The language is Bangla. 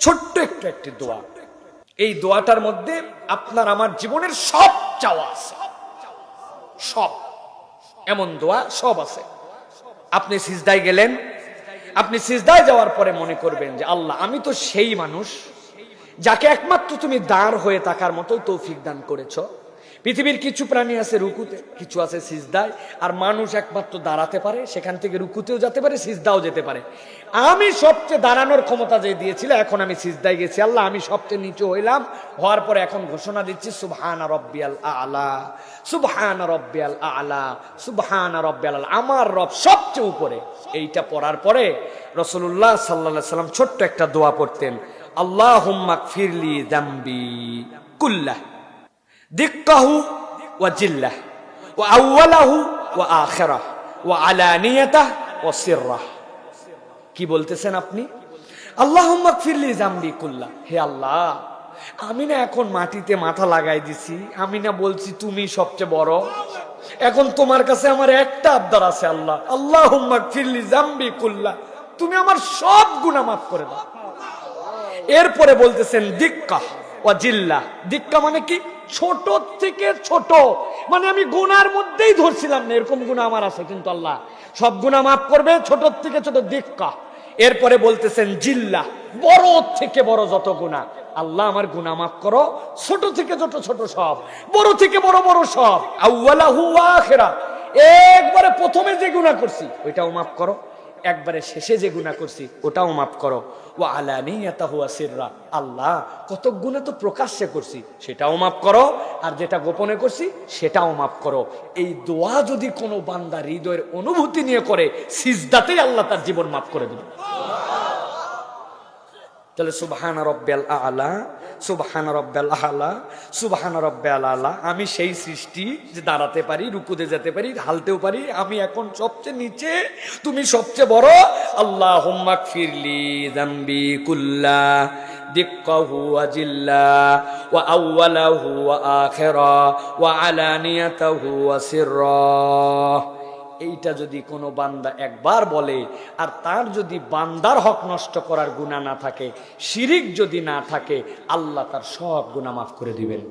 ছোট্ট একটি দোয়া। এই দোয়াটার মধ্যে আপনার আমার জীবনের সব চাওয়া আছে, সব এমন দোয়া সব আছে। আপনি সিজদায় গেলেন, আপনি সিজদায় যাওয়ার পরে মনে করবেন যে আল্লাহ, আমি তো সেই মানুষ যাকে একমাত্র তুমি দাঁড় হয়ে থাকার মতো তৌফিক দান করেছো। পৃথিবীর কিছু প্রাণী আছে রুকুতে, কিছু আছে সিজদায়, আর মানুষ একমাত্র দাঁড়াতে পারে, সেখান থেকে রুকুতেও যেতে পারে, সিজদাও যেতে পারে। আমি সবচেয়ে দাঁড়ানোর ক্ষমতা যে দিয়েছিল, এখন আমি সিজদায় গেছি আল্লাহ, আমি সবচেয়ে নিচু হইলাম। হওয়ার পরে এখন ঘোষণা দিচ্ছি সুবহানা রাব্বিয়াল আ'লা, সুবহানা রাব্বিয়াল আ'লা, সুবহানা রাব্বিয়াল আ'লা, আমার রব সবচেয়ে উপরে। এইটা পড়ার পরে রাসূলুল্লাহ সাল্লাল্লাহু আলাইহি ওয়াসাল্লাম ছোট্ট একটা দোয়া পড়তেন, আল্লাহুম্মা গফিরলি যামবি কুল্লাহ দিক্কাহু ওয়া জিল্লাহ ওয়া আউওয়ালাহু ওয়া আখিরাহ ওয়া আলানিয়াতাহ ওয়া সিররাহ। কি বলতেছেন আপনি? আল্লাহুম্মা গফিরলি যামবি কুল্লাহ, হে আল্লাহ, আমি না এখন মাটিতে মাথা লাগাই দিছি, আমি না বলছি তুমি সবচেয়ে বড়। এখন তোমার কাছে আমার একটা আবদার আছে আল্লাহ, আল্লাহুম্মা গফিরলি যামবি কুল্লাহ, তুমি আমার সব গুনাহ মাফ করে দাও। এরপরে বলতেছেন দিক্কা ওয়া জিল্লাহ। দিক্কা মানে কি? ছোট থেকে ছোট, মানে আমি গুনার মধ্যেই ধরছিলাম না, এরকম গুনাহ আমার আছে, কিন্তু আল্লাহ সব গুনাহ মাফ করবে, ছোট থেকে ছোট দিক্কা। এরপরে বলতেছেন জিল্লাহ, বড় থেকে বড় যত গুনাহ, আল্লাহ আমার গুনাহ মাফ করো, ছোট থেকে ছোট ছোট সব, বড় থেকে বড় বড় সব। আউওয়ালাহু ওয়া আখিরা, একবারে প্রথমে যে গুনাহ করছি ওইটাও মাফ করো, একবারে শেষে যে গুনাহ করছি ওটাও মাফ করো। ওয়া আলানিয়াতাহু ওয়া সিররা, আল্লাহ কত গুনাহ তো প্রকাশ্যে করছি সেটাও মাফ করো, আর যেটা গোপনে করছি সেটাও মাফ করো। এই দোয়া যদি কোনো বান্দা হৃদয়ের অনুভূতি নিয়ে করে, সিজদাতেই আল্লাহ তার জীবন মাফ করে দেবে। তাহলে সুবহানা রাব্বিয়াল আ'লা, সুবহানা রাব্বিয়াল আ'লা, সুবহানা রাব্বিয়াল আ'লা। আমি সেই সৃষ্টি যে দাঁড়াতে পারি, রুকুতে যেতে পারি, হালতেও পারি, আমি এখন সবচেয়ে নিচে, তুমি সবচেয়ে বড়। আল্লাহুম্মা গফিরলি যামবি কুল্লাহ দিক্কাহু ওয়া জিল্লাহ ওয়া আউওয়ালাহু ওয়া আখিরাহ ওয়া আলানিয়াতাহু ওয়া সিররাহ। এইটা যদি কোনো বান্দা একবার বলে, আর তার যদি বান্দার হক নষ্ট করার গুনাহ না থাকে, শিরিক যদি না থাকে, আল্লাহ তার সব গুনাহ মাফ করে দিবেন।